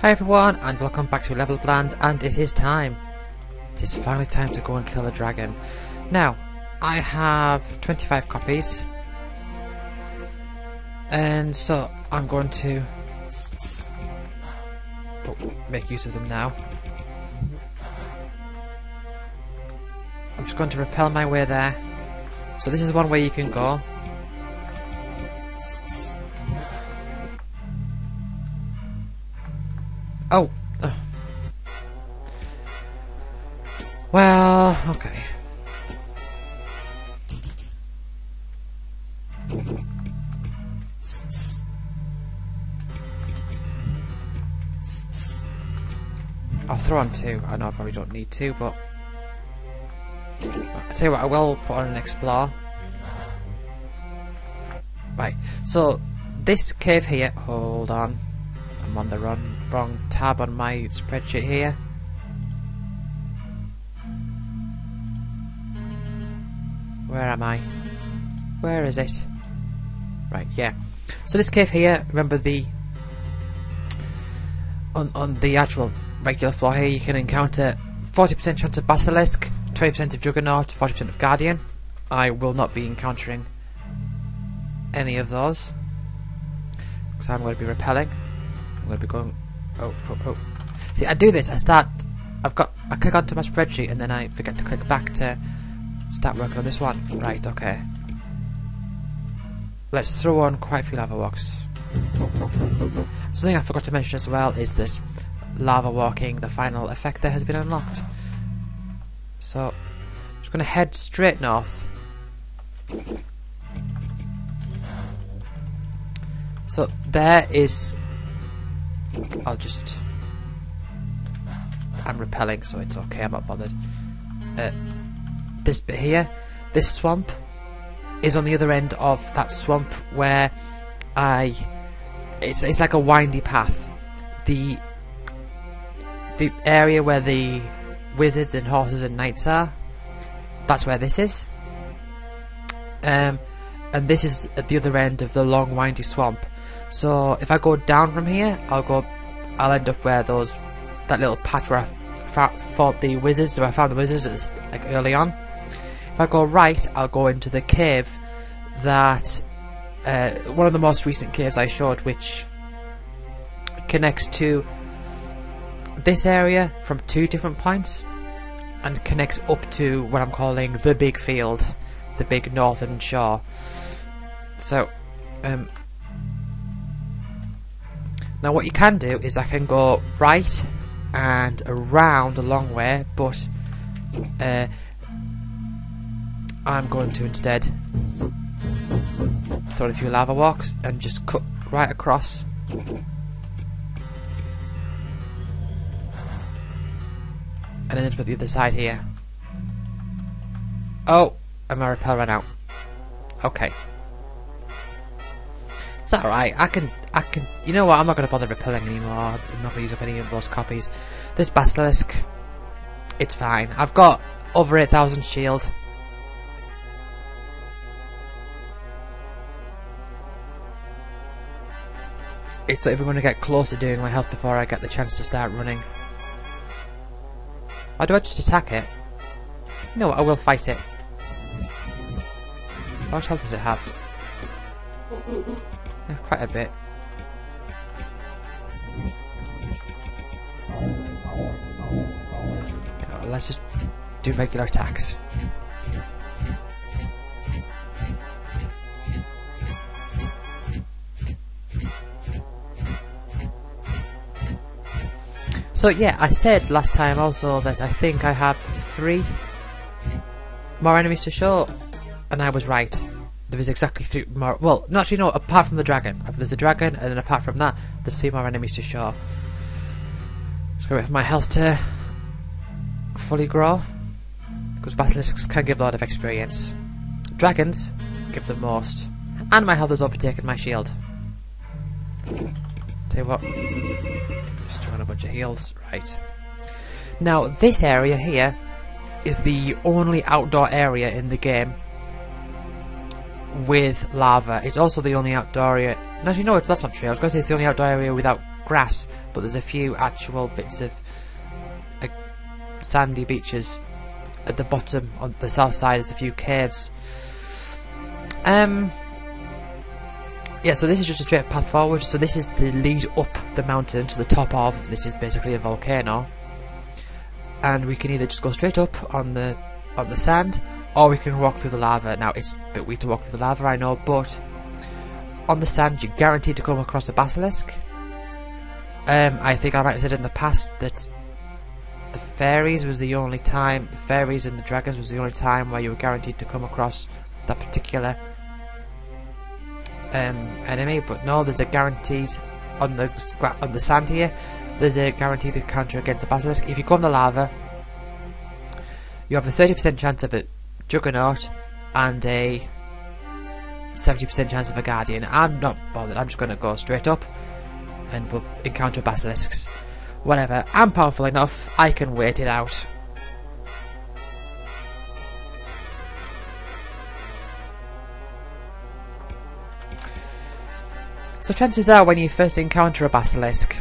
Hi everyone, and welcome back to Level Bland, and it is time. It is finally time to go and kill a dragon. Now, I have 25 copies, and so I'm going to make use of them now. I'm just going to rappel my way there. So this is one way you can go. Oh! Well, okay. I'll throw on two. I know I probably don't need to, but I'll tell you what, I will put on an explore. Right, so this cave here, hold on, I'm on the wrong tab on my spreadsheet here. Where am I? Where is it? Right, yeah. So this cave here, remember the on the actual regular floor here, you can encounter 40% chance of Basilisk, 20% of Juggernaut, 40% of Guardian. I will not be encountering any of those because I'm going to be repelling. I'm going to be going. Oh. See, I do this. I click onto my spreadsheet and then I forget to click back to start working on this one. Right, okay. Let's throw on quite a few lava walks. Something I forgot to mention as well is that lava walking, the final effect there, has been unlocked. So, I'm just going to head straight north. So, there is... I'm repelling, so it's okay, I'm not bothered. This bit here, this swamp, is on the other end of that swamp where it's like a windy path. The area where the wizards and horses and knights are, that's where this is. And this is at the other end of the long windy swamp. So if I go down from here, I'll end up where that little patch where I fought the wizards, so I found the wizards like early on. If I go right, I'll go into the cave that one of the most recent caves I showed, which connects to this area from two different points and connects up to what I'm calling the big field, the big northern shore. So now what you can do is I can go right and around a long way, but I'm going to instead throw a few lava walks and just cut right across. And then put the other side here. Oh, and my repel ran out. Okay. It's alright, I can, you know what, I'm not going to bother repelling anymore. I'm not going to use up any of those copies. This Basilisk, it's fine. I've got over 8,000 shield. It's not even going to get close to doing my health before I get the chance to start running. Or do I just attack it? You know what, I will fight it. How much health does it have? Yeah, quite a bit. Yeah, let's just do regular attacks. So yeah, I said last time also that I think I have 3 more enemies to show, and I was right. There is exactly 3 more. Well, no, actually no, apart from the dragon. There's a dragon, and then apart from that, there's 3 more enemies to show. Just gonna wait for my health to fully grow, because basilisks can give a lot of experience. Dragons give the most, and my health has overtaken my shield. Tell you what. Just trying a bunch of heals. Right. Now, this area here is the only outdoor area in the game with lava. It's also the only outdoor area... Actually, no, that's not true. I was going to say it's the only outdoor area without grass, but there's a few actual bits of sandy beaches at the bottom. On the south side there's a few caves. Yeah, so this is just a straight path forward. So this is the lead up the mountain to the top of, this is basically a volcano, and we can either just go straight up on the sand, or we can walk through the lava. Now it's a bit weird to walk through the lava, I know, but on the sand you're guaranteed to come across a basilisk. I think I might have said in the past that the fairies was the only time, the fairies and the dragons was the only time where you were guaranteed to come across that particular enemy, but no, there's a guaranteed on the sand here. There's a guaranteed encounter against a basilisk. If you go on the lava, you have a 30% chance of a juggernaut and a 70% chance of a guardian. I'm not bothered. I'm just going to go straight up and we'll encounter basilisks. Whatever. I'm powerful enough. I can wait it out. So chances are when you first encounter a basilisk,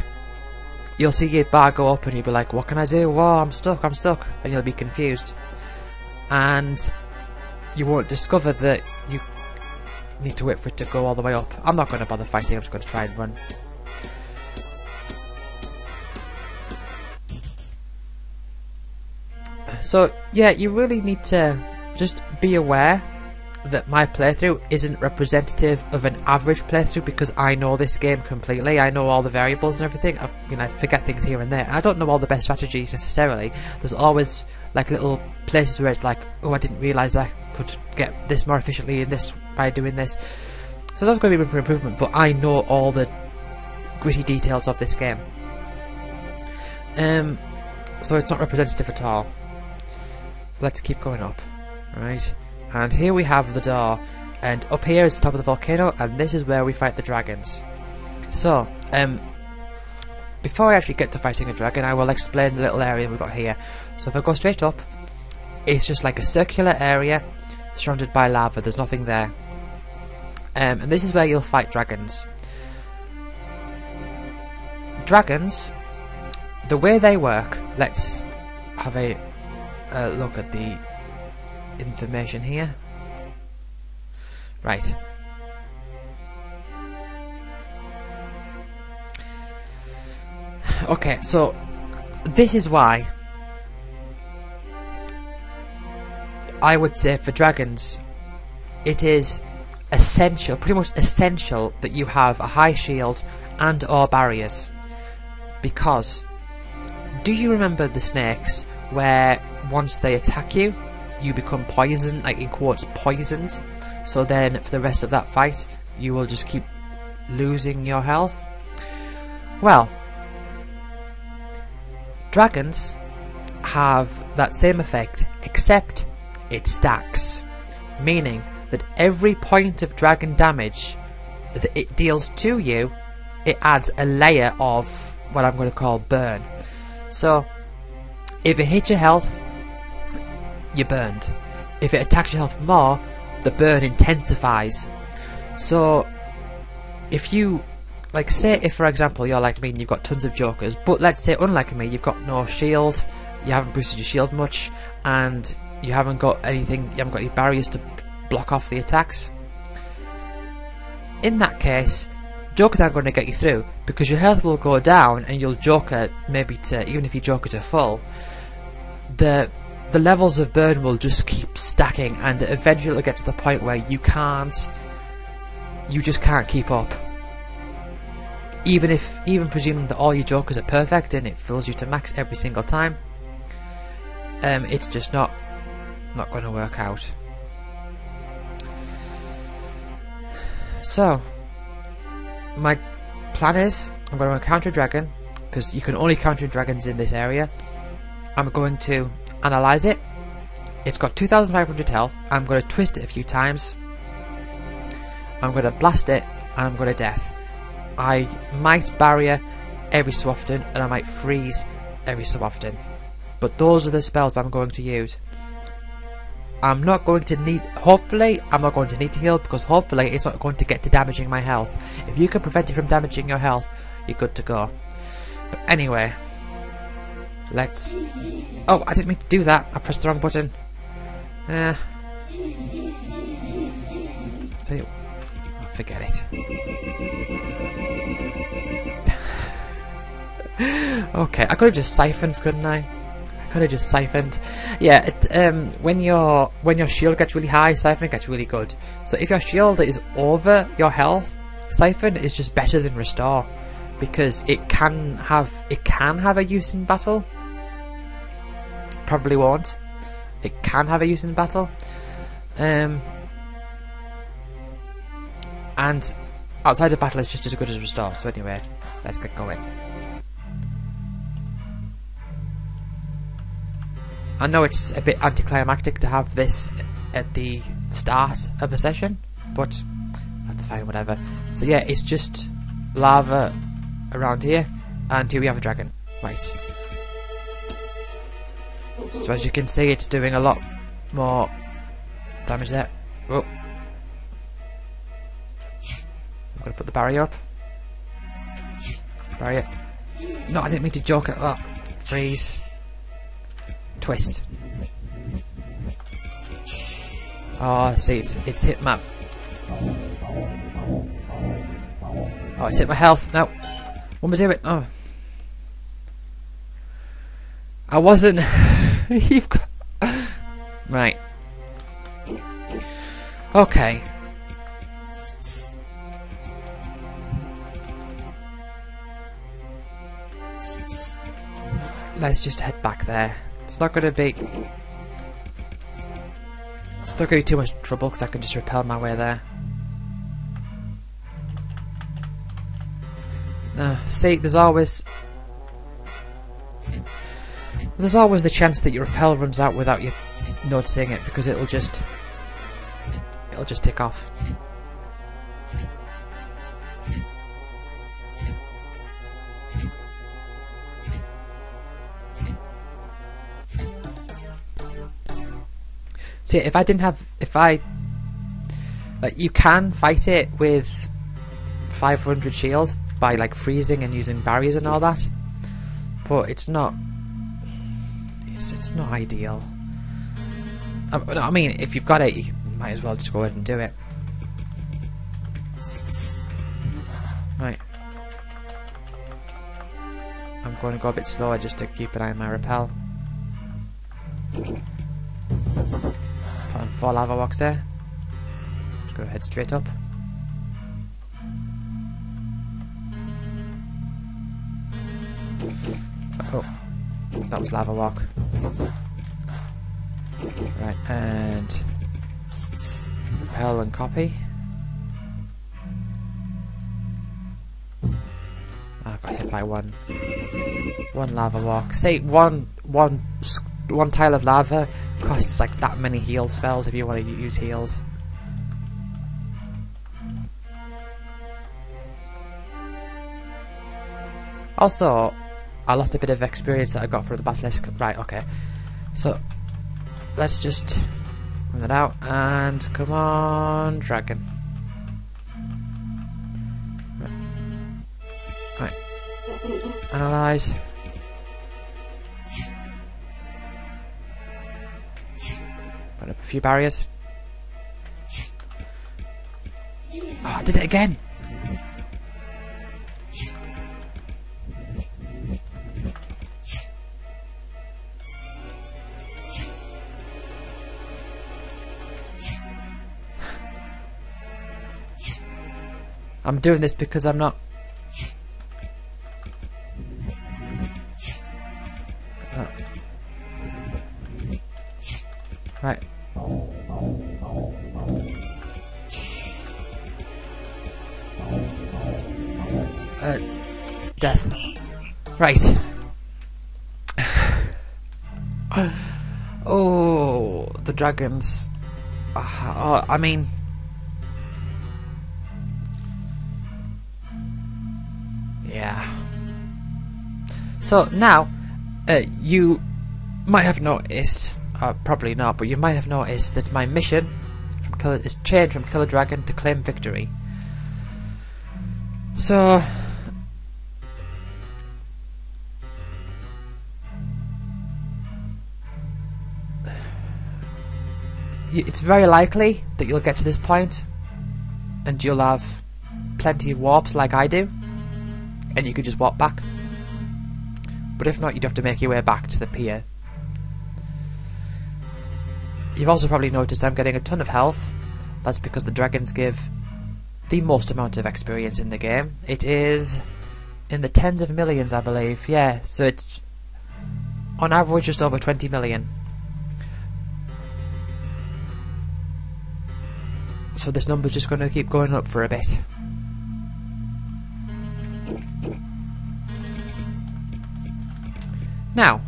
you'll see your bar go up and you'll be like, what can I do? Whoa, I'm stuck, and you'll be confused. And you won't discover that you need to wait for it to go all the way up. I'm not going to bother fighting, I'm just going to try and run. So yeah, you really need to just be aware that my playthrough isn't representative of an average playthrough, because I know this game completely. I know all the variables and everything. I forget things here and there. I don't know all the best strategies necessarily. There's always like little places where it's like, oh, I didn't realise I could get this more efficiently in this by doing this. So there's going to be room for improvement, but I know all the gritty details of this game. So it's not representative at all. Let's keep going up, right? And here we have the door, and up here is the top of the volcano, and this is where we fight the dragons. So, before I actually get to fighting a dragon, I will explain the little area we've got here. So if I go straight up, it's just like a circular area surrounded by lava. There's nothing there. And this is where you'll fight dragons. Dragons, the way they work, let's have a look at the information here. Right. Okay, so this is why I would say for dragons it is essential, pretty much essential, that you have a high shield and or barriers. Because do you remember the snakes where once they attack you, you become poisoned, like in quotes, poisoned, so then for the rest of that fight you will just keep losing your health? Well, dragons have that same effect, except it stacks, meaning that every point of dragon damage that it deals to you, it adds a layer of what I'm going to call burn. So if it hits your health, you're burned. If it attacks your health more, the burn intensifies. So if you, like, say if for example you're like me and you've got tons of jokers, but let's say unlike me, you've got no shield, you haven't boosted your shield much, and you haven't got anything, you haven't got any barriers to block off the attacks. In that case, jokers aren't going to get you through, because your health will go down and you'll joker maybe to, even if you joker to full, the levels of burn will just keep stacking, and eventually it'll get to the point where you just can't keep up. Even presuming that all your jokers are perfect and it fills you to max every single time, it's just not going to work out. So my plan is, I'm going to encounter a dragon, because you can only counter dragons in this area. I'm going to analyze it. It's got 2,500 health. I'm going to twist it a few times. I'm going to blast it, and I'm going to death. I might barrier every so often, and I might freeze every so often. But those are the spells I'm going to use. I'm not going to need, hopefully, I'm not going to need to heal, because hopefully it's not going to get to damaging my health. If you can prevent it from damaging your health, you're good to go. But anyway, let's... Oh, I didn't mean to do that. I pressed the wrong button. Tell you, forget it. Okay, I could have just siphoned, couldn't I? I could have just siphoned. Yeah, when your shield gets really high, siphon gets really good. So if your shield is over your health, siphon is just better than restore, because it can have a use in battle. Probably won't. It can have a use in battle. And outside of battle, it's just as good as restore. So anyway, let's get going. I know it's a bit anticlimactic to have this at the start of a session, but that's fine, whatever. So yeah, it's just lava around here, and here we have a dragon. Right. So as you can see, it's doing a lot more damage there. Oh. I'm gonna put the barrier up. Barrier. No, I didn't mean to joke at that. Freeze. Twist. Oh, see, it's hit my... Oh, it's hit my health. No. What am I doing? Oh. I wasn't... You've got... Right. Okay. Let's just head back there. It's not going to be... It's not going to be too much trouble because I can just repel my way there. See, there's always the chance that your repel runs out without you noticing it, because it'll just tick off. See, you can fight it with 500 shield by like freezing and using barriers and all that, but it's not ideal. I mean, if you've got it, you might as well just go ahead and do it. Right. I'm going to go a bit slower just to keep an eye on my repel. Put on 4 lava walks there. Just go head straight up. Oh, that was lava walk. Right, and repel and copy. I got hit by one lava walk. See, one tile of lava costs like that many heal spells if you want to use heals. Also, I lost a bit of experience that I got for the basilisk. Right, okay. So, let's just run that out, and come on, dragon. Right. Analyze. Put up a few barriers. Oh, I did it again! I'm doing this because I'm not... Right. Death. Right. Oh, the dragons. Oh, I mean... Yeah. So now, you might have noticed, probably not, but you might have noticed that my mission is changed from Kill a Dragon to Claim Victory. So, it's very likely that you'll get to this point and you'll have plenty of warps like I do, and you could just warp back. But if not, you'd have to make your way back to the pier. You've also probably noticed I'm getting a ton of health. That's because the dragons give the most amount of experience in the game. It is in the tens of millions, I believe. Yeah, so it's on average just over 20 million. So this number's just going to keep going up for a bit. Now,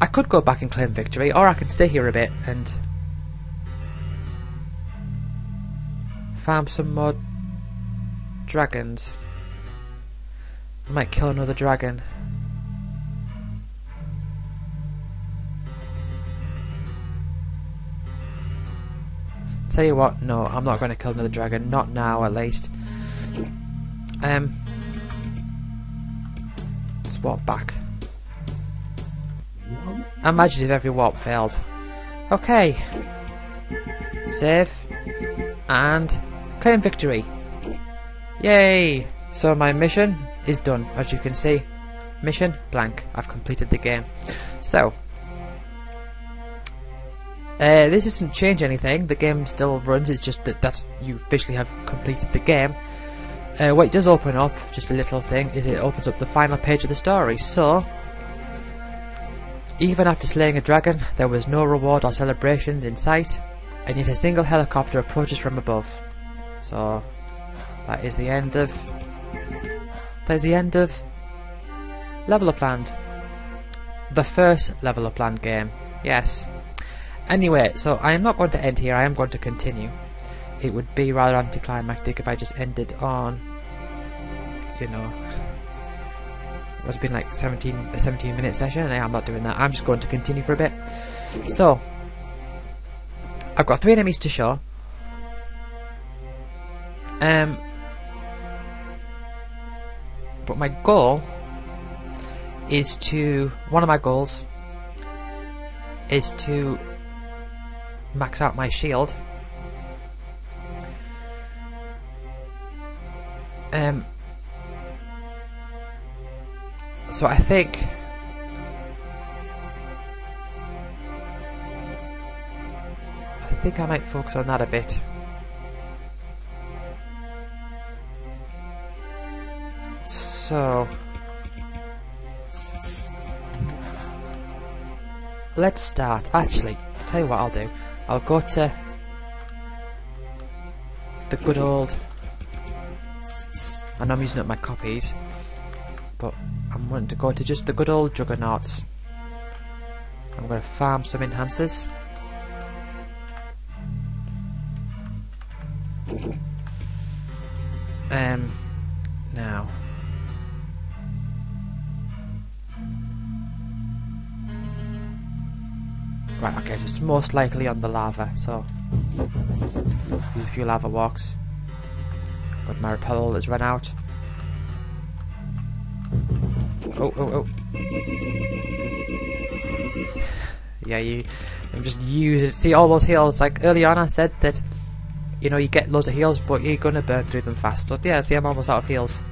I could go back and claim victory, or I can stay here a bit and farm some more dragons. I might kill another dragon. Tell you what, no, I'm not going to kill another dragon, not now at least. Let's walk back. Imagine if every warp failed. Okay. Save. And claim victory. Yay! So my mission is done, as you can see. Mission blank. I've completed the game. So, this doesn't change anything. The game still runs. It's just that you officially have completed the game. What it does open up, just a little thing, is it opens up the final page of the story. So, even after slaying a dragon, there was no reward or celebrations in sight, and yet a single helicopter approaches from above. So, that is the end of... There's the end of Level Up Land. The first Level Up Land game. Yes. Anyway, so I am not going to end here, I am going to continue. It would be rather anticlimactic if I just ended on, you know, it's been like a 17-minute session, and I'm not doing that. I'm just going to continue for a bit. So, I've got 3 enemies to show. But my goal is to... One of my goals is to max out my shield. So I think I might focus on that a bit. So let's start. Actually, I'll tell you what I'll do. I'll go to the good old... I know I'm using up my copies, but I'm going to go to just the good old juggernauts. I'm going to farm some enhancers. Now. Right, okay, so it's most likely on the lava, so use a few lava walks. But my repel has run out. Oh. Yeah, I'm just using... See, all those heals, like early on I said that, you know, you get loads of heals, but you're gonna burn through them fast. So yeah, see, I'm almost out of heals.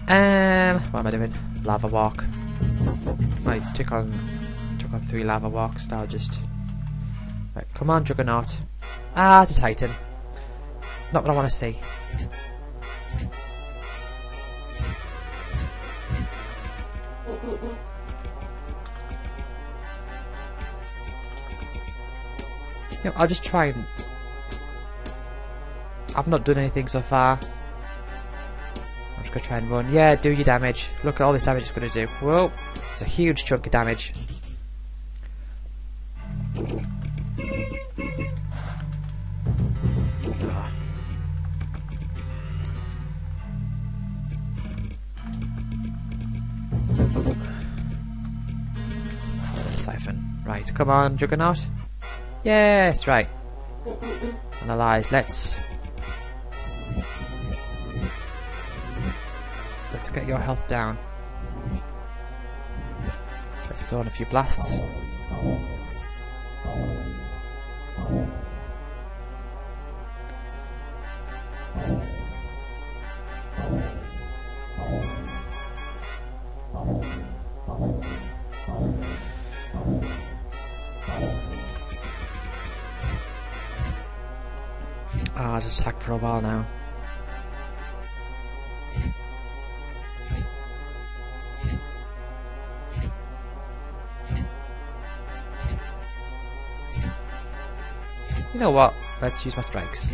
What am I doing? Lava walk. I took on 3 lava walks. Now just... Right, come on, Juggernaut. Ah, it's a Titan. Not what I want to see. You know, I'll just try and... I've not done anything so far. I'm just gonna try and run. Yeah, do your damage. Look at all this damage it's gonna do. Whoa, it's a huge chunk of damage. Siphon. Right, come on, Juggernaut. Yes, right. Analyze. Let's get your health down. Let's throw in a few blasts. to attack for a while now. You know what? Let's use my strikes.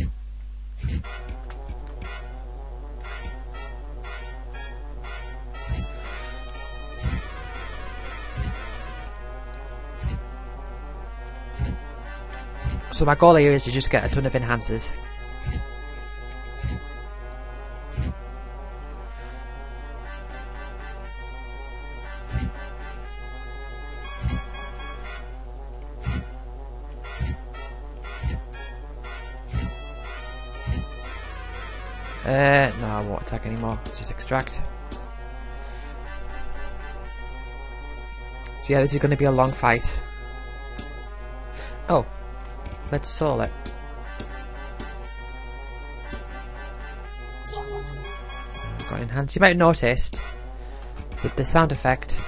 So my goal here is to just get a ton of enhancers. No, I won't attack anymore. Let's just extract. So yeah, this is going to be a long fight. Oh, let's soul it. Got enhanced. You might have noticed that the sound effect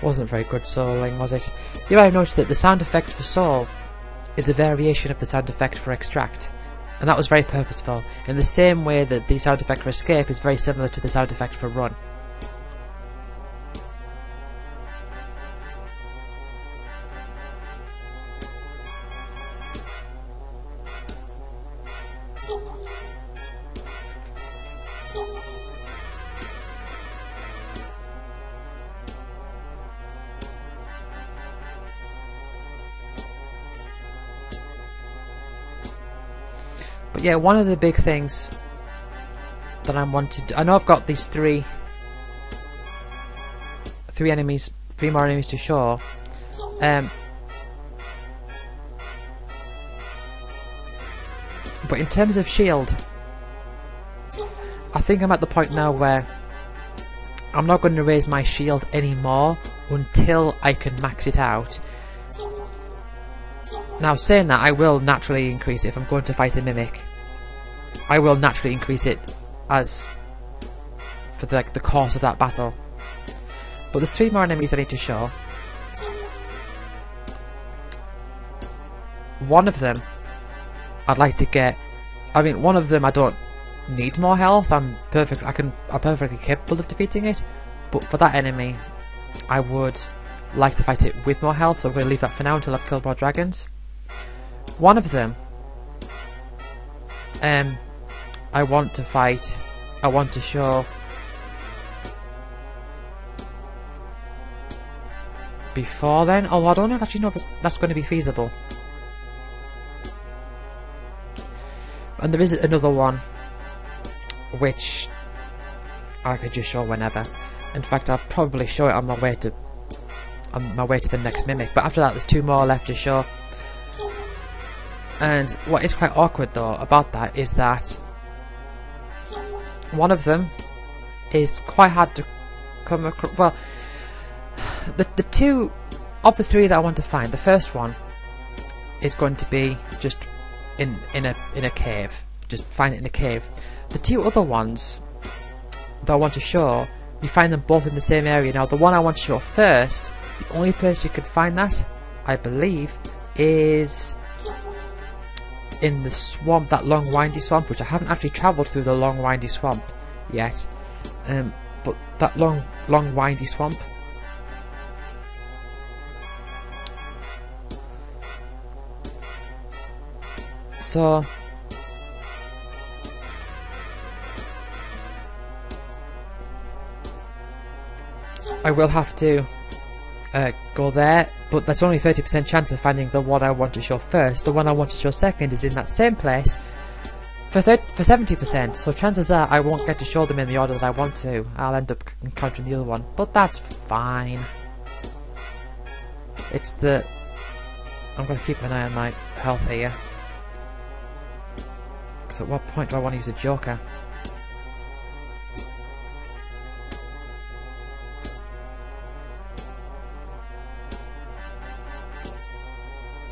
wasn't very good souling, was it? You might have noticed that the sound effect for soul is a variation of the sound effect for extract. And that was very purposeful, in the same way that the sound effect for escape is very similar to the sound effect for run. But yeah, one of the big things that I wanted, I know I've got these three more enemies to show. But in terms of shield, I think I'm at the point now where I'm not going to raise my shield anymore until I can max it out. Now, saying that, I will naturally increase it if I'm going to fight a mimic. I will naturally increase it as for the course of that battle. But there's 3 more enemies I need to show. One of them I'd like to get. I mean, one of them I don't need more health. I'm perfectly capable of defeating it. But for that enemy, I would like to fight it with more health. So I'm going to leave that for now until I've killed more dragons. One of them, I want to fight. I want to show before then. Although I don't actually know if that's going to be feasible. And there is another one which I could just show whenever. In fact, I'll probably show it on my way to the next mimic. But after that, there's 2 more left to show. And what is quite awkward though about that is that one of them is quite hard to come across. Well, the 2 of the 3 that I want to find, the first one is going to be just in a cave. Just find it in a cave. The 2 other ones that I want to show, you find them both in the same area. Now, the one I want to show first, the only place you can find that, I believe, is in the swamp, that long windy swamp, which I haven't actually travelled through the long windy swamp yet. But that long windy swamp, so I will have to go there, but that's only 30% chance of finding the one I want to show first. The one I want to show second is in that same place for 70%, so chances are I won't get to show them in the order that I want to. I'll end up encountering the other one, but that's fine. It's the... I'm going to keep an eye on my health here, because at what point do I want to use a joker?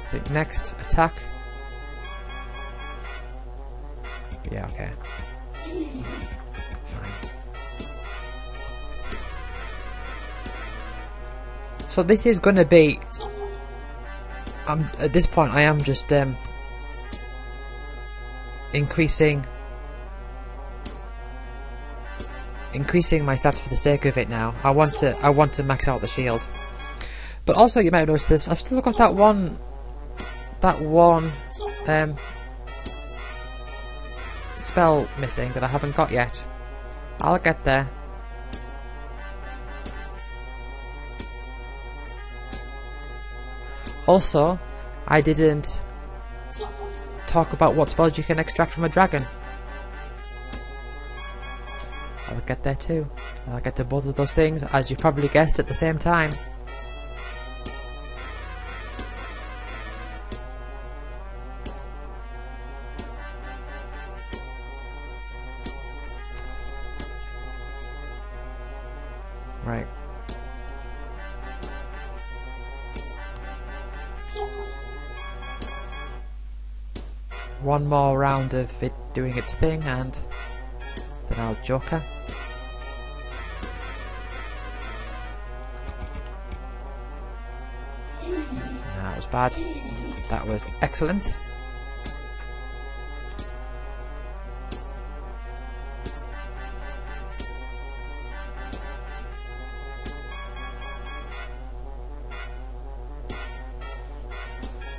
I think next attack. Yeah, okay. Fine. So this is gonna be. At this point, I am just increasing my stats for the sake of it now. I want to max out the shield. But also, you might have noticed this. I've still got that one spell missing that I haven't got yet. I'll get there. Also, I didn't talk about what spells you can extract from a dragon. I'll get there too. I'll get to both of those things, as you probably guessed, at the same time. Right. One more round of it doing its thing, and then I'll Joker. That was bad. That was excellent.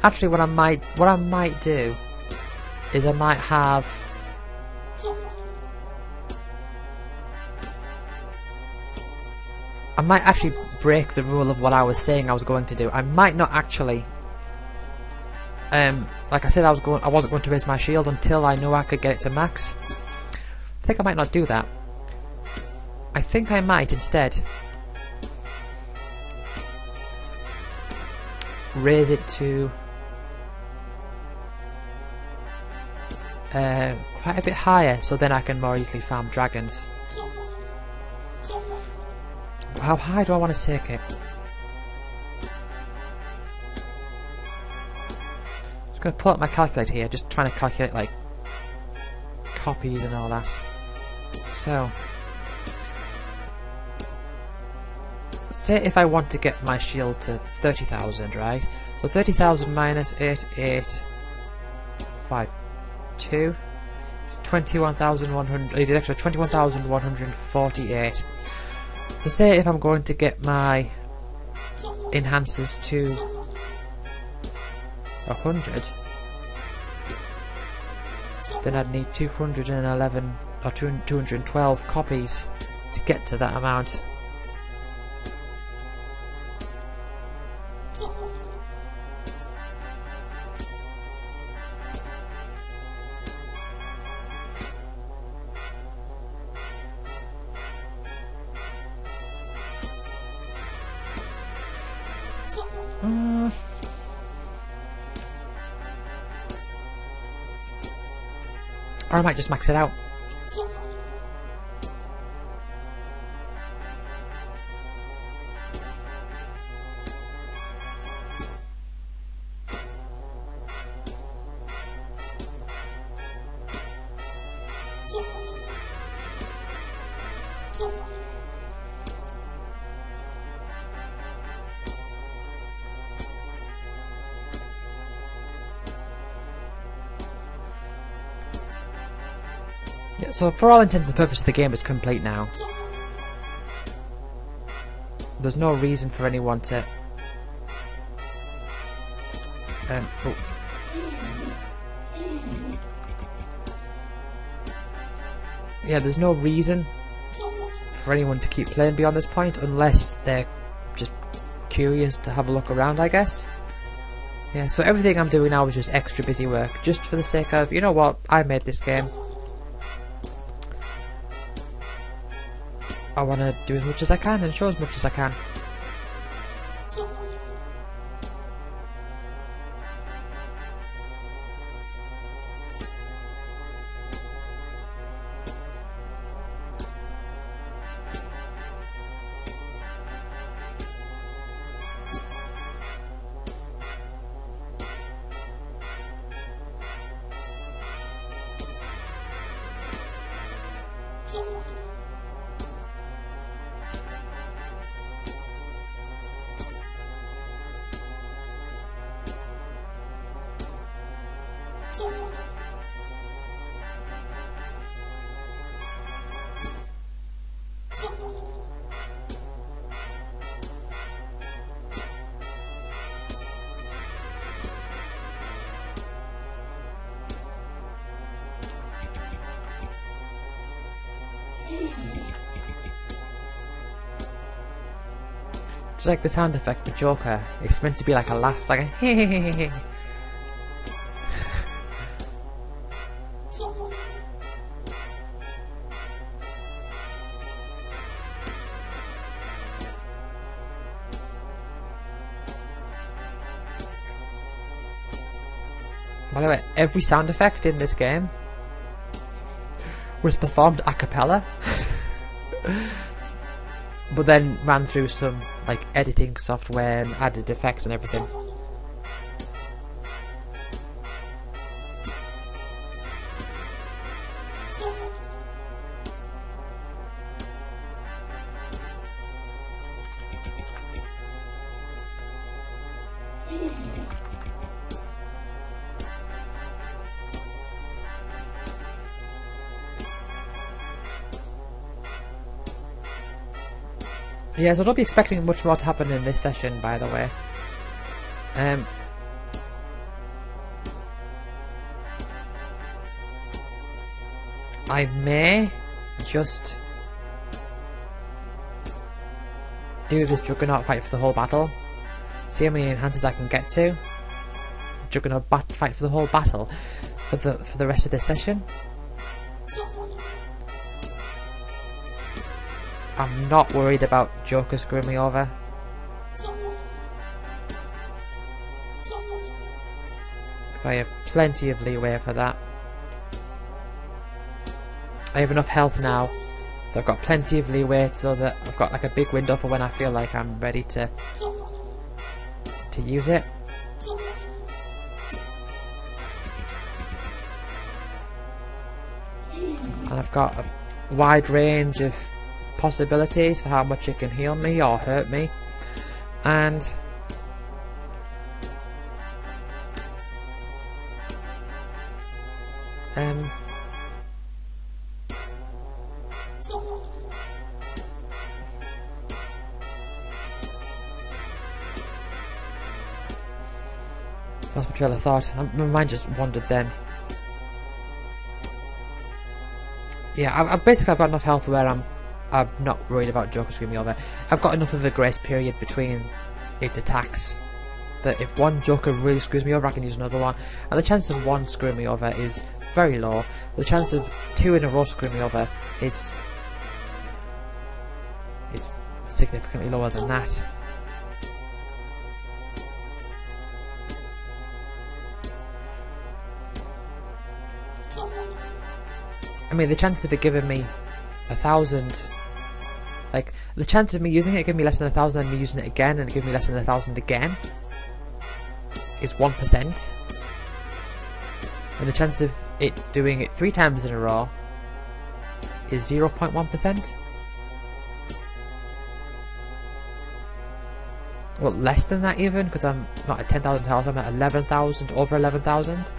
Actually, what I might do is I might actually break the rule of what I was saying I was going to do. I might not actually. Like I said, I wasn't going to raise my shield until I knew I could get it to max. I think I might not do that. I think I might instead raise it to quite a bit higher, so then I can more easily farm dragons. But how high do I want to take it? I'm just going to pull up my calculator here, just trying to calculate like copies and all that. So, say if I want to get my shield to 30,000, right? So 30,000 minus 8852 is 21,100. I need an extra 21,148. So say if I'm going to get my enhancers to 100, then I'd need 211 or 212 copies to get to that amount. Or I might just max it out. Yeah, so for all intents and purposes the game is complete now. There's no reason for anyone to oh. Yeah, there's no reason for anyone to keep playing beyond this point unless they're just curious to have a look around, I guess. Yeah, so everything I'm doing now is just extra busy work, just for the sake of, you know what, I made this game. I want to do as much as I can and show as much as I can. Just like the sound effect for Joker, it's meant to be like a laugh, like a hehehehe. By the way, every sound effect in this game was performed a cappella, but then ran through some like editing software and added effects and everything. Yeah, so don't be expecting much more to happen in this session, by the way. I may just do this Juggernaut fight for the whole battle. See how many enhancers I can get to. Juggernaut fight for the whole battle for the rest of this session. I'm not worried about Joker screwing me over. Because I have plenty of leeway for that. I have enough health now that I've got plenty of leeway so that I've got like a big window for when I feel like I'm ready to use it. And I've got a wide range of possibilities for how much it can heal me or hurt me, and that's my trail of thought. My mind just wandered then. Yeah, I've got enough health where I'm not worried about Joker screwing me over. I've got enough of a grace period between its attacks that if one Joker really screws me over, I can use another one. And the chance of one screwing me over is very low. The chance of two in a row screwing me over is significantly lower than that. I mean, the chance of it giving me 1,000, like the chance of me using it giving me less than 1,000 and me using it again and giving me less than 1,000 again is 1%, and the chance of it doing it 3 times in a row is 0.1%. Well, less than that even, because I'm not at 10,000 health, I'm at 11,000, over 11,000.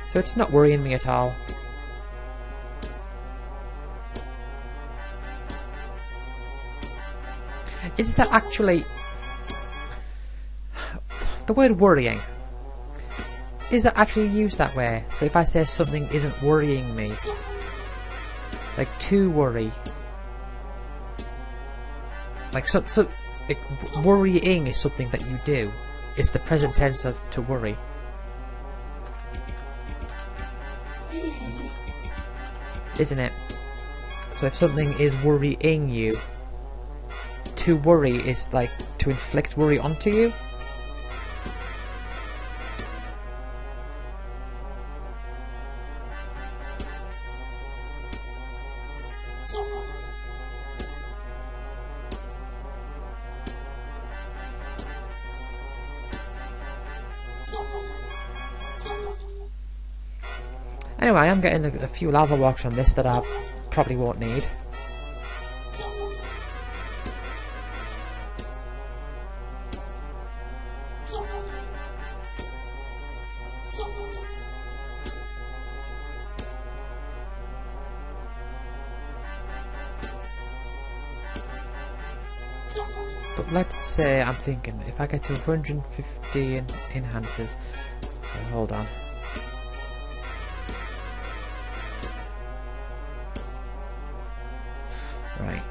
So it's not worrying me at all. Is that actually the word worrying? Is that actually used that way? So if I say something isn't worrying me, like to worry, like like, worrying is something that you do. It's the present tense of to worry. Isn't it? So if something is worrying you, to worry is like to inflict worry onto you. Anyway, I am getting a few lava walks from this that I probably won't need. So let's say I'm thinking if I get to 150 enhances. So hold on. Right.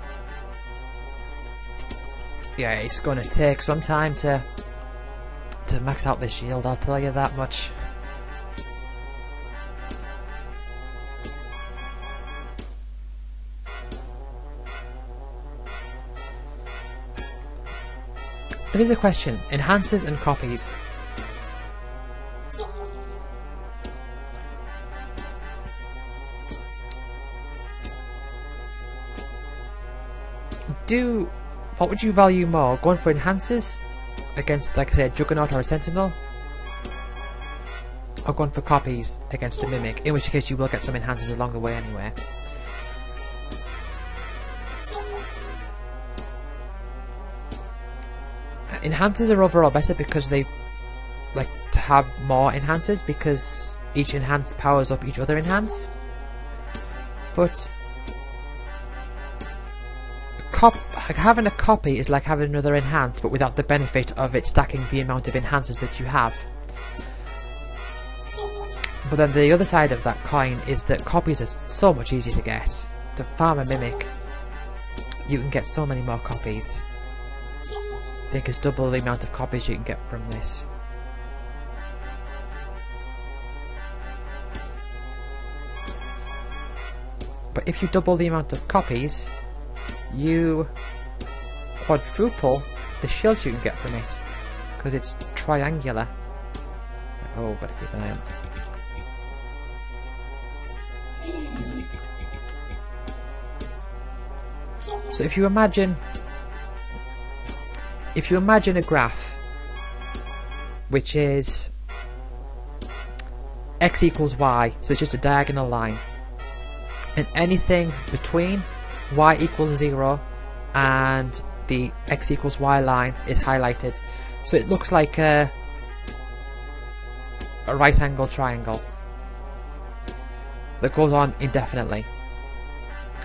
Yeah, it's going to take some time to max out this shield, I'll tell you that much. There is a question, enhances and copies. What would you value more? Going for enhances against, like I said, Juggernaut or a Sentinel? Or going for copies against a Mimic, in which case you will get some enhances along the way anyway. Enhancers are overall better because they like to have more enhancers because each enhance powers up each other enhance. But having a copy is like having another enhance, but without the benefit of it stacking the amount of enhancers that you have. But then the other side of that coin is that copies are so much easier to get. To farm a Mimic, you can get so many more copies. I think it's double the amount of copies you can get from this. But if you double the amount of copies, you quadruple the shields you can get from it, because it's triangular. Oh, gotta keep an eye on. So if you imagine a graph which is x equals y, so it's just a diagonal line, and anything between y equals 0 and the x equals y line is highlighted, so it looks like a right angle triangle that goes on indefinitely,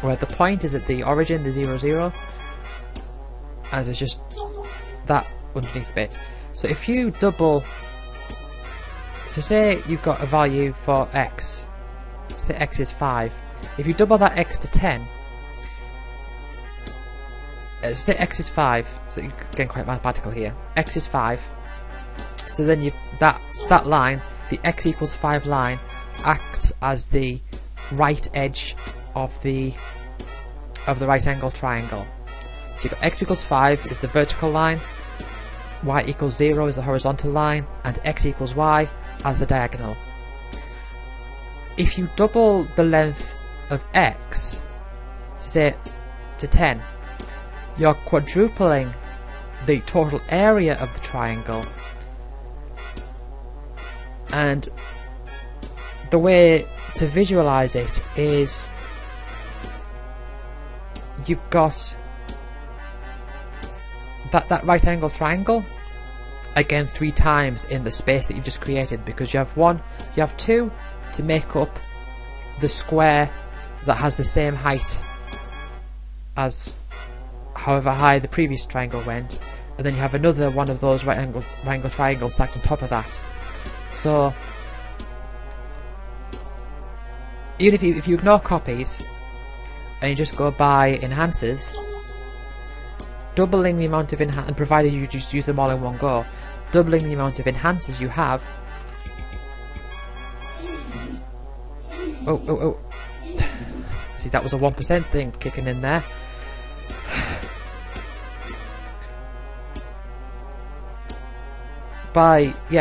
where the point is at the origin, the 0, 0, and there's just that underneath bit. So if you double, so say you've got a value for x, say x is 5, if you double that x to 10, say x is 5, so you're getting quite mathematical here, x is 5, so then you've that line, the x equals 5 line, acts as the right edge of the right angle triangle. So you've got x equals 5 is the vertical line, y equals 0 is the horizontal line, and x equals y as the diagonal. If you double the length of x, say to 10, you're quadrupling the total area of the triangle. And the way to visualize it is you've got that right angle triangle again 3 times in the space that you've just created, because you have 2 to make up the square that has the same height as however high the previous triangle went, and then you have another one of those right angle triangles stacked on top of that. So even if you ignore copies and you just go by enhances, doubling the amount of and provided you just use them all in one go, doubling the amount of enhances you have. Oh. See, that was a 1% thing kicking in there.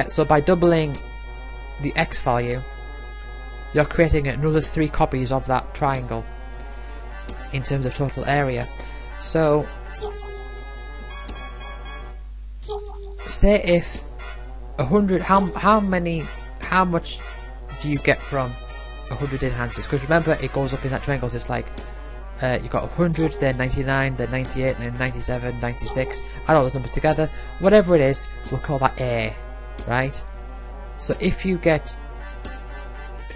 So by doubling the x value, you're creating another 3 copies of that triangle in terms of total area. So say if 100, how much do you get from 100 enhances? Because remember, it goes up in that triangle, so it's like you got 100, then 99, then 98, then 97, 96, add all those numbers together, whatever it is, we'll call that A, right? So if you get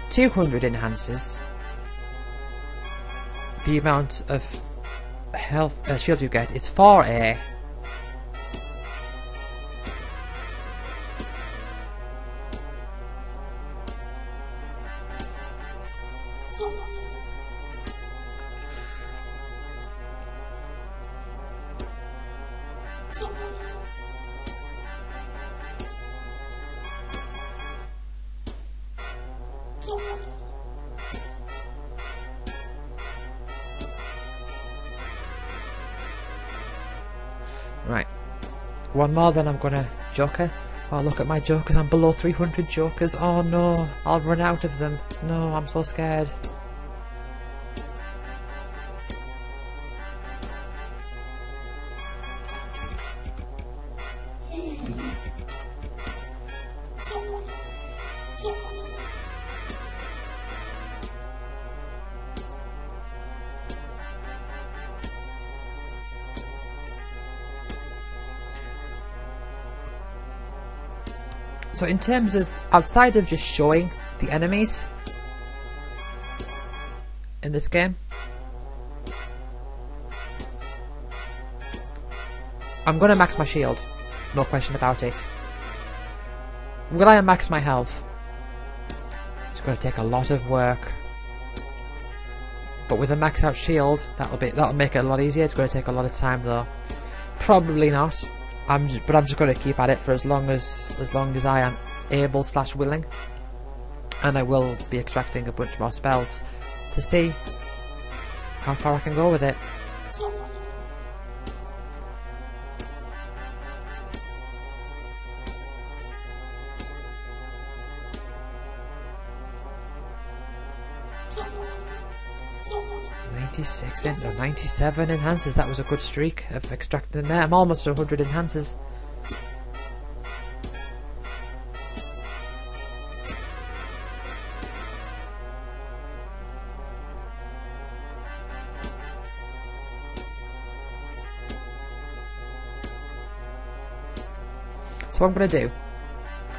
200 enhances, the amount of health shield you get is 4A, Right. One more, then I'm gonna joker. Oh, look at my jokers. I'm below 300 jokers. Oh no, I'll run out of them. No, I'm so scared. So in terms of, outside of just showing the enemies in this game, I'm going to max my shield, no question about it. Will I max my health? It's going to take a lot of work. But with a max out shield, that'll make it a lot easier. It's going to take a lot of time though. Probably not. But I'm just going to keep at it for as long as I am able / willing, and I will be extracting a bunch more spells to see how far I can go with it. No, 97 enhancers. That was a good streak of extracting there. I'm almost at 100 enhancers. So what I'm going to do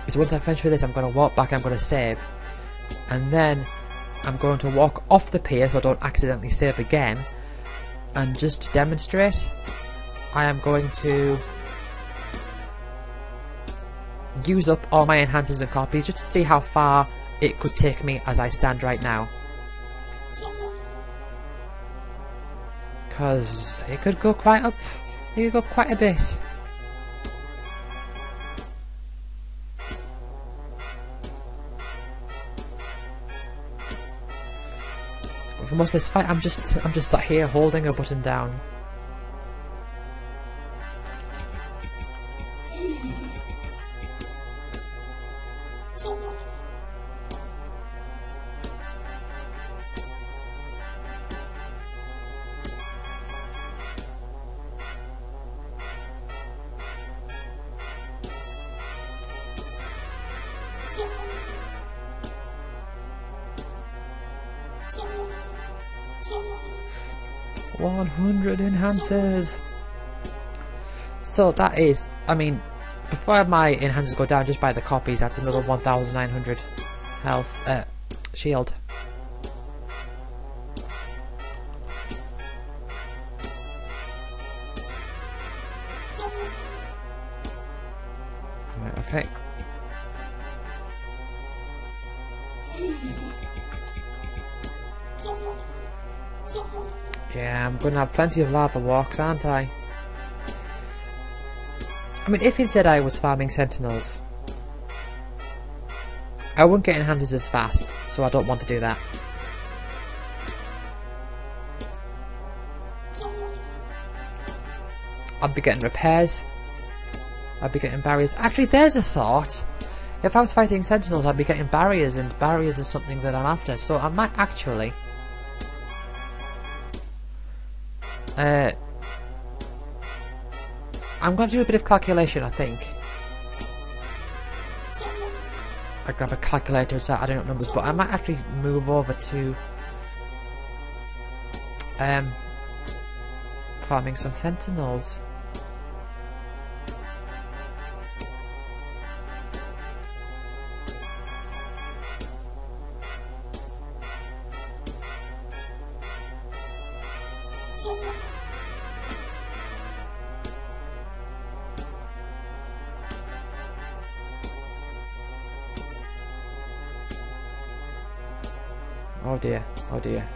is, once I finish with this, I'm going to walk back, I'm going to save, and then I'm going to walk off the pier so I don't accidentally save again, and just to demonstrate, I am going to use up all my enhancers and copies just to see how far it could take me as I stand right now. Because it could go quite up, it could go up quite a bit. For most of this fight, I'm just sat here holding a button down. $100 enhancers. So that is, I mean, before my enhancers go down just by the copies, that's another 1,900 health, shield. Right, okay. Yeah, I'm going to have plenty of lava walks, aren't I? I mean, if instead I was farming sentinels, I wouldn't get enhancers as fast, so I don't want to do that. I'd be getting repairs, I'd be getting barriers. Actually, there's a thought. If I was fighting sentinels, I'd be getting barriers, and barriers is something that I'm after, so I might actually... I'm going to do a bit of calculation, I think. I grab a calculator and start adding up numbers, but I might actually move over to farming some sentinels. Oh dear, oh dear.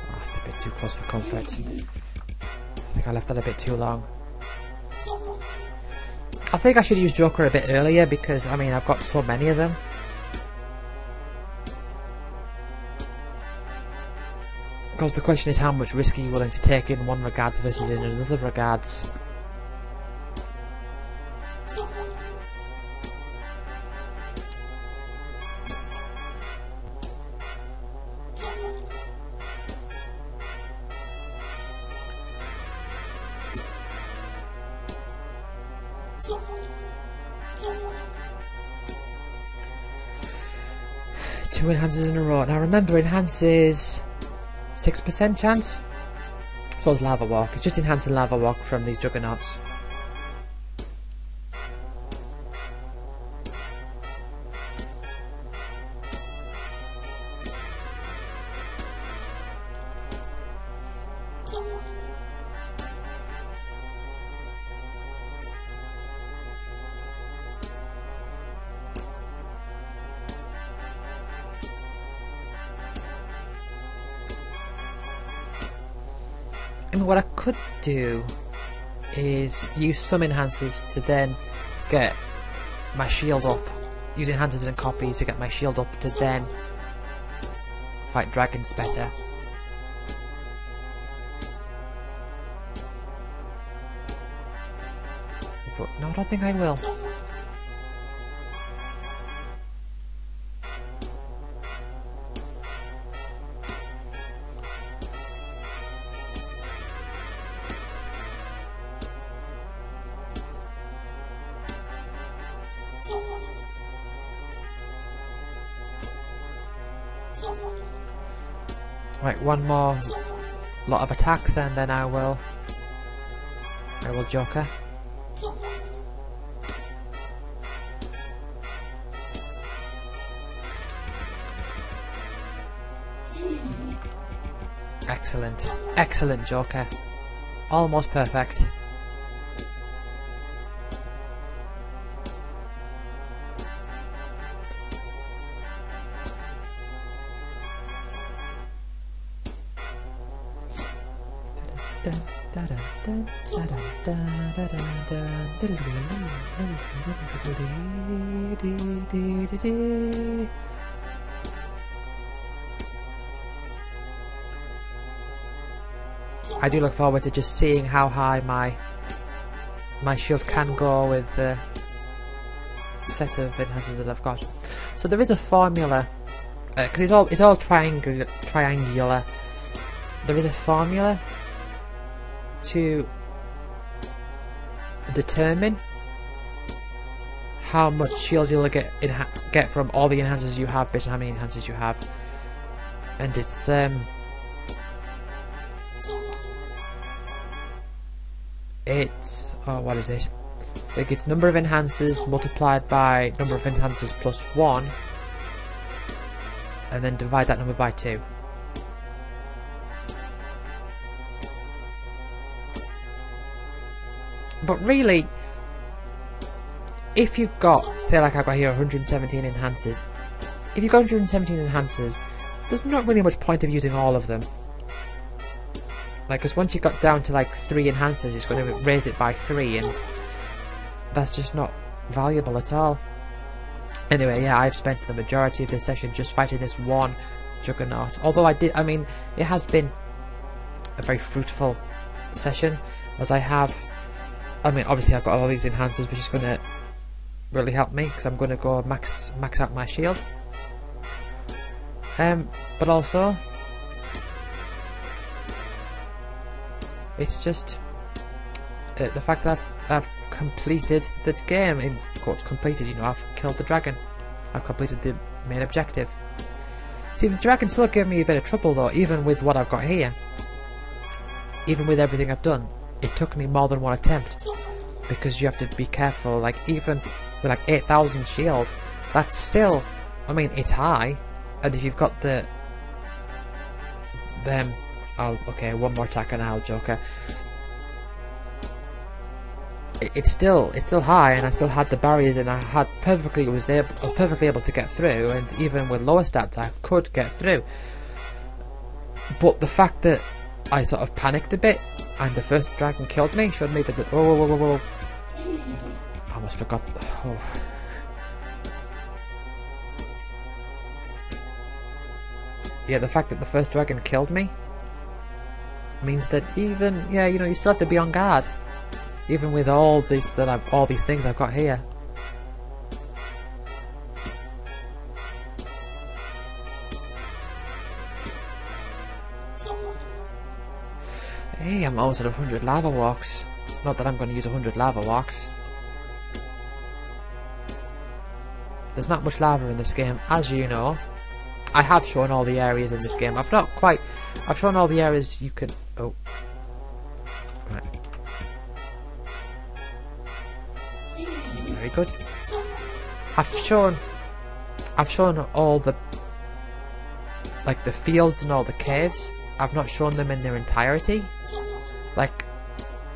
Oh, it's a bit too close for comfort. I think I left that a bit too long. I think I should use Joker a bit earlier because, I mean, I've got so many of them. Because the question is, how much risk are you willing to take in one regards versus in another regards? Two enhances in a row. Now remember, enhances 6% chance. So is Lava Walk. It's just enhancing Lava Walk from these Juggernauts. And what I could do is use some enhancers to then get my shield up. Use enhancers and copies to get my shield up to then fight dragons better. But no, I don't think I will. Right, one more lot of attacks and then I will Joker. Excellent. Excellent Joker. Almost perfect. I do look forward to just seeing how high my shield can go with the set of enhancers that I've got. So there is a formula, because it's all triangular. There is a formula to determine how much shield you'll get from all the enhancers you have based on how many enhancers you have, and it's oh, what is it? Like, it's number of enhancers multiplied by number of enhancers plus 1, and then divide that number by 2. But really, if you've got, say like I've got here 117 enhancers, if you've got 117 enhancers, there's not really much point of using all of them. Like, because once you got down to like 3 enhancers, it's going to raise it by 3, and that's just not valuable at all. Anyway, yeah, I've spent the majority of this session just fighting this one Juggernaut. Although I mean, it has been a very fruitful session, as I mean, obviously I've got all these enhancers, which is going to really help me, because I'm going to go max out my shield. But also, it's just the fact that I've completed the game, in quotes completed, you know, I've killed the dragon. I've completed the main objective. See, the dragon still gave me a bit of trouble though, even with what I've got here. Even with everything I've done, it took me more than one attempt, because you have to be careful. Like, even with like 8,000 shield, that's still, I mean, it's high, and if you've got the okay, one more attack and I'll Joker. It's still high, and I still had the barriers, and I was perfectly able to get through, and even with lower stats I could get through. But the fact that I sort of panicked a bit, and the first dragon killed me, showed me that the... Oh, whoa, whoa, whoa, whoa. I almost forgot... Oh. Yeah, the fact that the first dragon killed me means that even... Yeah, you know, you still have to be on guard. Even with all these things I've got here. Hey, I'm almost at 100 lava walks. Not that I'm going to use 100 lava walks. There's not much lava in this game, as you know. I have shown all the areas in this game. I've shown all the areas you can... Oh. Right. Very good. I've shown all the... like the fields and all the caves. I've not shown them in their entirety. Like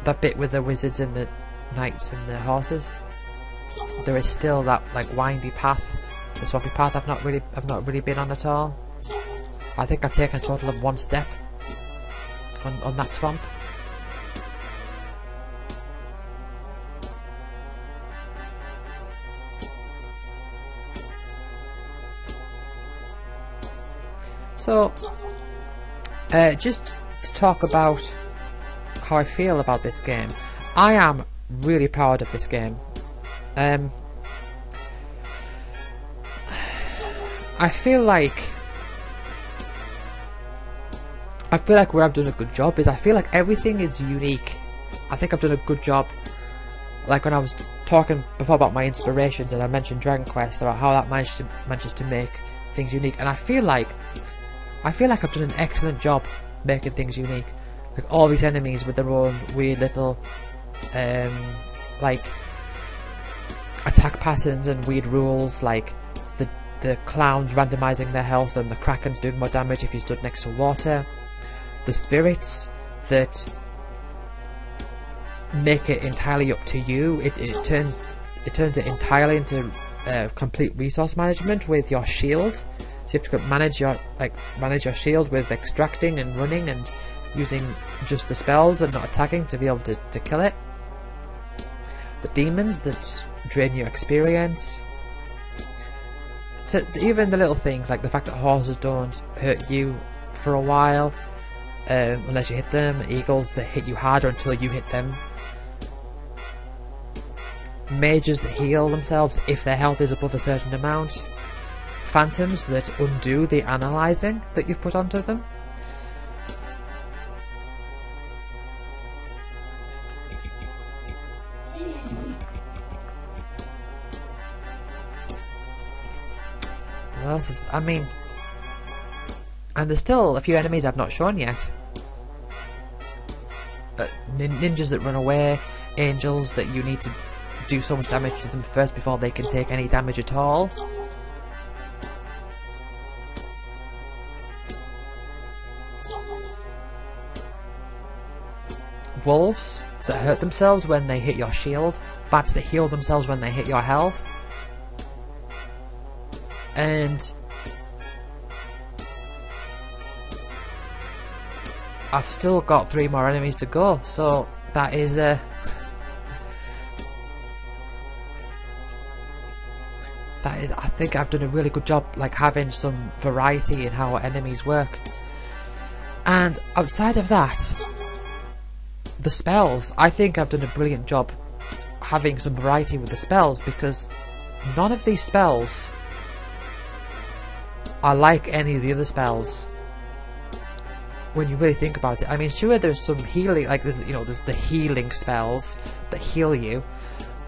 that bit with the wizards and the knights and the horses. There is still that like windy path, the swampy path I've not really been on at all. I think I've taken a total of 1 step on that swamp. So just to talk about how I feel about this game. I am really proud of this game. I feel like where I've done a good job is I feel like everything is unique. I think I've done a good job. Like when I was talking before about my inspirations and I mentioned Dragon Quest, about how that manages to make things unique, and I feel like I've done an excellent job making things unique. Like all these enemies with their own weird little like attack patterns and weird rules, like the clowns randomizing their health and the krakens doing more damage if you stood next to water. The spirits that make it entirely up to you. It turns it entirely into complete resource management with your shield. So you have to manage your shield with extracting and running and using just the spells and not attacking to be able to kill it. The demons that drain your experience. Even the little things like the fact that horses don't hurt you for a while unless you hit them. Eagles that hit you harder until you hit them. Mages that heal themselves if their health is above a certain amount. Phantoms that undo the analyzing that you've put onto them. What else is... I mean... And there's still a few enemies I've not shown yet. Ninjas that run away. Angels that you need to do so much damage to them first before they can take any damage at all. Wolves that hurt themselves when they hit your shield. Bats that heal themselves when they hit your health. And I've still got 3 more enemies to go, so that is I think I've done a really good job, like having some variety in how enemies work. And outside of that, the spells, I think I've done a brilliant job having some variety with the spells, because none of these spells are like any of the other spells when you really think about it. I mean, sure, there's some healing, like there's the healing spells that heal you,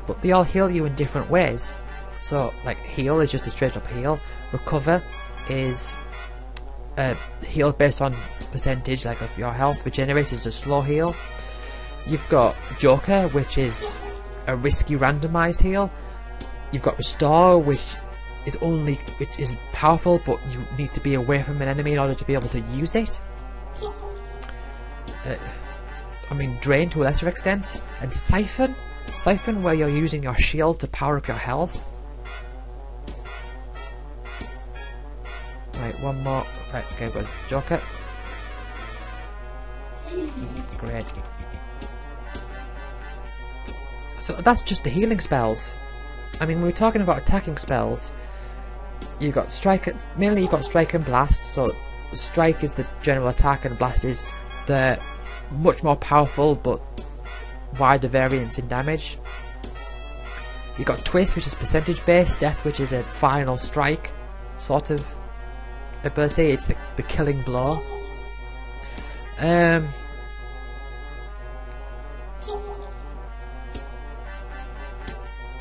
but they all heal you in different ways. So like heal is just a straight up heal. Recover is heal based on percentage like of your health. Regenerate is a slow heal. You've got Joker, which is a risky randomized heal. You've got Restore, which is powerful, but you need to be away from an enemy in order to be able to use it. I mean, Drain to a lesser extent, and Siphon, where you're using your shield to power up your health. Right, one more. Right, okay, good. Joker. Great. So that's just the healing spells. I mean, when we're talking about attacking spells, you got strike. Mainly, you got strike and blast. So strike is the general attack, and blast is the much more powerful but wider variance in damage. You got twist, which is percentage based. Death, which is a final strike sort of ability. It's the killing blow.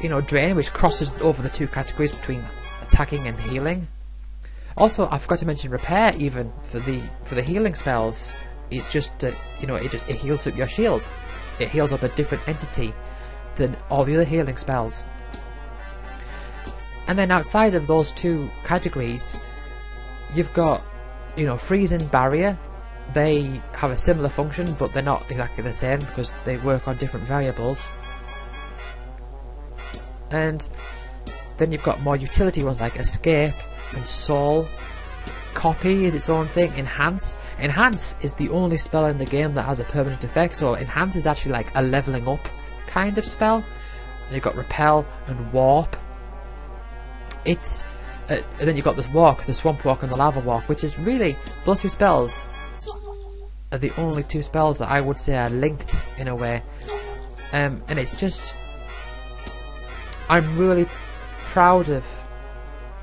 You know, drain, which crosses over the two categories between attacking and healing. Also, I forgot to mention repair. Even for the healing spells, it's just you know, it heals up your shield. It heals up a different entity than all the other healing spells. And then outside of those two categories, you've got, you know, freeze and barrier. They have a similar function, but they're not exactly the same because they work on different variables. And then you've got more utility ones like escape and soul. Copy is its own thing. Enhance is the only spell in the game that has a permanent effect, so enhance is actually like a leveling up kind of spell. And you've got repel and warp. It's and then you've got this walk, the swamp walk and the lava walk, which is really, those two spells are the only two spells that I would say are linked in a way. And it's just, I'm really proud of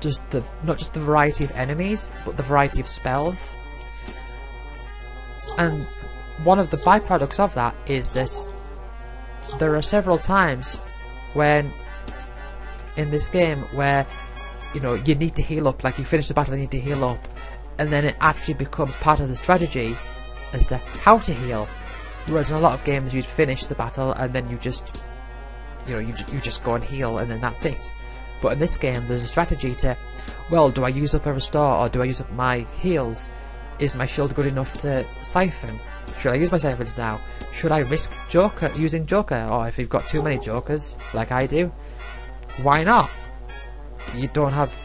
just not just the variety of enemies, but the variety of spells. And one of the byproducts of that is that there are several times when in this game where, you know, you need to heal up, like you finish the battle and you need to heal up, and then it actually becomes part of the strategy as to how to heal. Whereas in a lot of games you'd finish the battle and then you just, you know, you just go and heal and then that's it. But in this game there's a strategy to, well, do I use up a restore or do I use up my heals? Is my shield good enough to siphon? Should I use my siphons now? Should I risk using Joker? Or if you've got too many Jokers, like I do, why not? You don't have,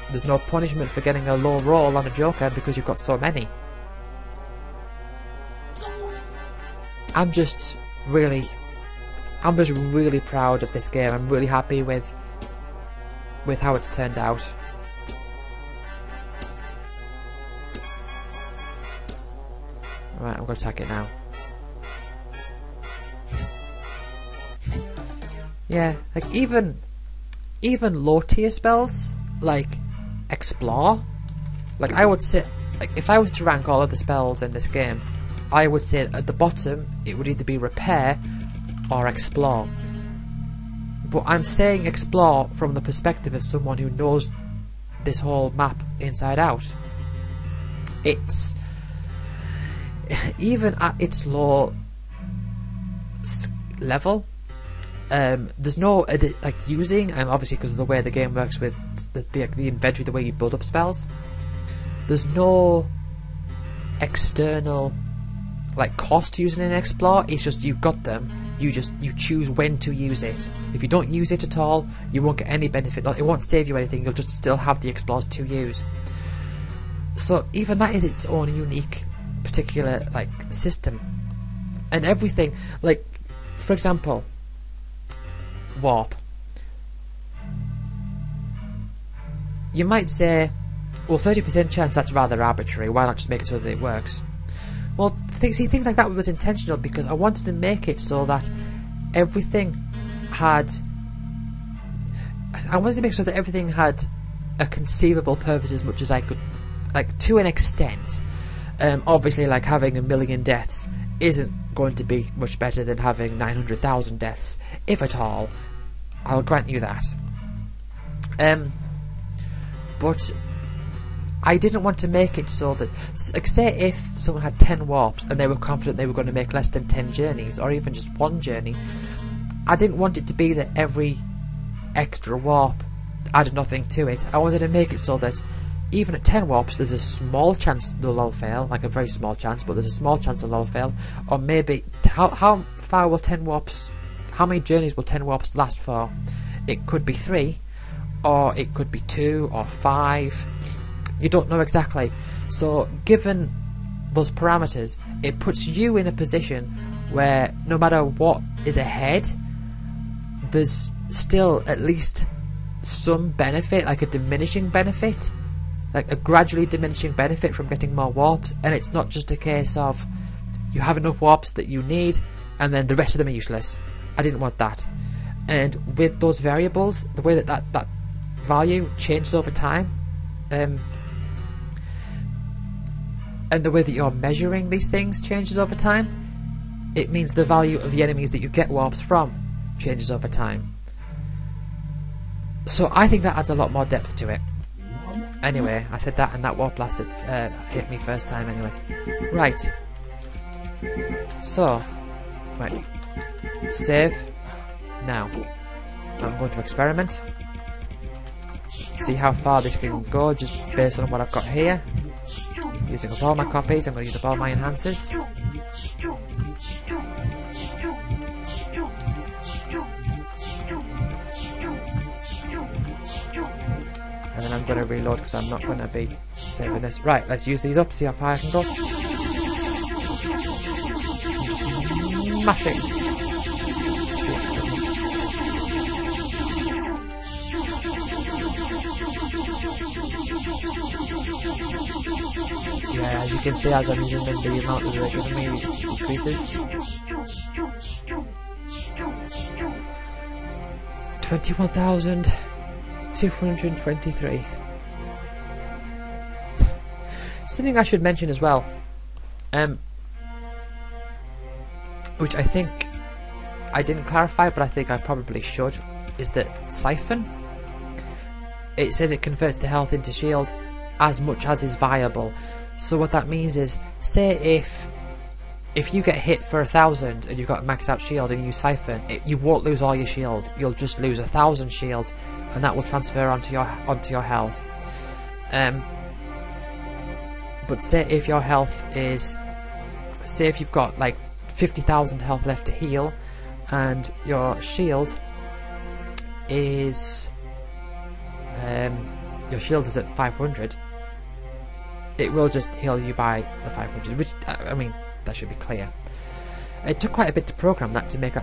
there's no punishment for getting a low roll on a Joker because you've got so many. I'm just really proud of this game. I'm really happy with how it's turned out. Right, I'm going to attack it now. Yeah, like even low tier spells like explore, like I would say, like if I was to rank all of the spells in this game, I would say at the bottom it would either be repair or explore. But I'm saying explore from the perspective of someone who knows this whole map inside out. It's even at its low level, there's no like using, and obviously because of the way the game works with the inventory, the way you build up spells, there's no external like cost to using an explore. It's just you've got them, you choose when to use it. If you don't use it at all, you won't get any benefit. It won't save you anything, you'll just still have the explores to use. So even that is its own unique particular like system. And everything, like for example, warp. You might say, well, 30% chance, that's rather arbitrary, why not just make it so that it works? Well, things like that was intentional because I wanted to make it so that everything had, I wanted to make sure that everything had a conceivable purpose as much as I could, like to an extent. Obviously, like having 1 million deaths isn't going to be much better than having 900,000 deaths, if at all. I'll grant you that. But I didn't want to make it so that, like, say if someone had 10 warps and they were confident they were going to make less than 10 journeys, or even just one journey, I didn't want it to be that every extra warp added nothing to it. I wanted to make it so that even at 10 warps there's a small chance they'll all fail, like a very small chance, but there's a small chance they'll all fail. Or maybe, how far will 10 warps, how many journeys will 10 warps last for? It could be 3, or it could be 2 or 5. You don't know exactly. So given those parameters, it puts you in a position where no matter what is ahead, there's still at least some benefit, like a diminishing benefit, like a gradually diminishing benefit from getting more warps. And it's not just a case of you have enough warps that you need and then the rest of them are useless. I didn't want that. And with those variables, the way that value changes over time, and the way that you're measuring these things changes over time, it means the value of the enemies that you get warps from changes over time. So I think that adds a lot more depth to it. Anyway, I said that and that warp blast hit me first time anyway. Right. So, right. Save. Now. I'm going to experiment. See how far this can go just based on what I've got here. Using up all my copies, I'm going to use up all my enhancers. And then I'm going to reload because I'm not going to be saving this. Right, let's use these up, see how far I can go. Smashing! Yeah, as you can see, as I'm using them, the amount that they're giving me decreases. 21,223. Something I should mention as well, which I think I didn't clarify, but I think I probably should, is that Siphon, it says it converts the health into shield as much as is viable. So what that means is, say if you get hit for 1,000 and you've got maxed out shield and you Siphon, you won't lose all your shield. You'll just lose 1,000 shield, and that will transfer onto your health. But say if your health is, say if you've got like 50,000 health left to heal, and your shield is at 500. It will just heal you by the 500, which, I mean, that should be clear. It took quite a bit to program that to make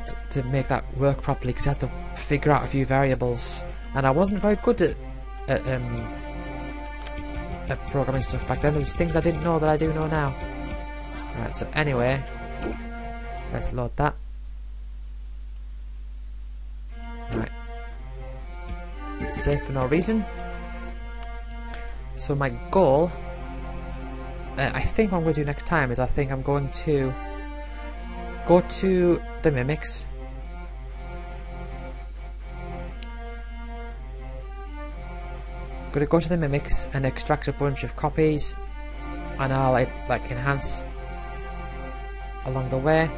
that work properly, because it has to figure out a few variables, and I wasn't very good at programming stuff back then. There was things I didn't know that I do know now. Right, so anyway, let's load that. Right, save for no reason. So my goal, I think what I'm going to do next time is I think I'm going to go to the mimics. I'm going to go to the mimics and extract a bunch of copies, and I'll like enhance along the way.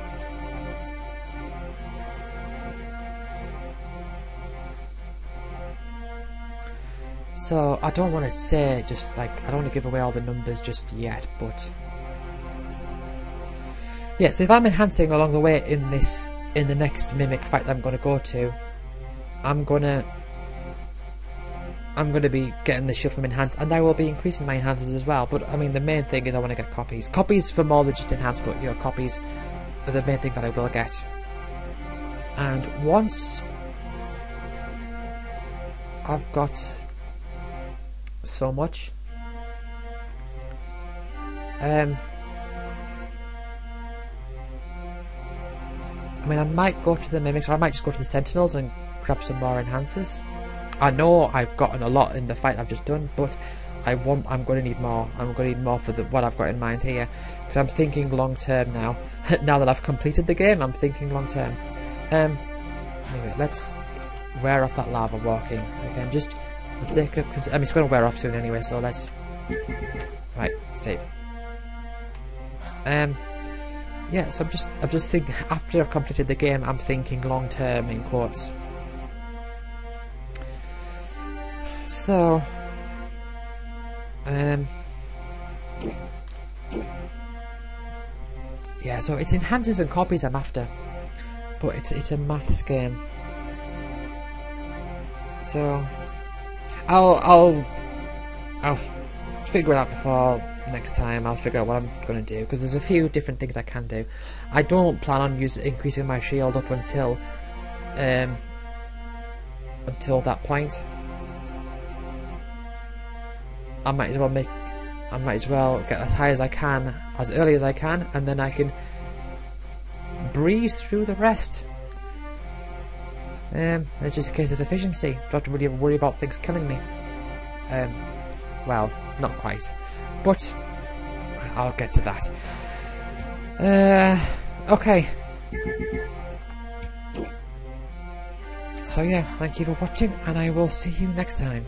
So I don't want to say just like, I don't want to give away all the numbers just yet, but yeah, so if I'm enhancing along the way in the next mimic fight that I'm going to go to, I'm gonna be getting the shield from enhance, and I will be increasing my enhancers as well. But I mean, the main thing is I want to get copies for more than just enhance, but you know, copies are the main thing that I will get. And once I've got so much, I mean, I might go to the mimics, or I might just go to the sentinels and grab some more enhancers. I know I've gotten a lot in the fight I've just done, but I'm going to need more. I'm going to need more for what I've got in mind here, because I'm thinking long term now. Now that I've completed the game, I'm thinking long term. Anyway, let's wear off that lava walking again, just for the sake of, I mean, it's going to wear off soon anyway, so let's, right, save. Yeah, so I'm just thinking, after I've completed the game, I'm thinking long term in quotes. So yeah, so it's enhancers and copies I'm after, but it's a maths game. So I'll figure it out before next time I'll figure out what I'm going to do, because there's a few different things I can do. I don't plan on increasing my shield up until that point. I might as well get as high as I can, as early as I can, and then I can breeze through the rest. It's just a case of efficiency. Don't have to really worry about things killing me. Well, not quite, but I'll get to that. Okay. So yeah, thank you for watching, and I will see you next time.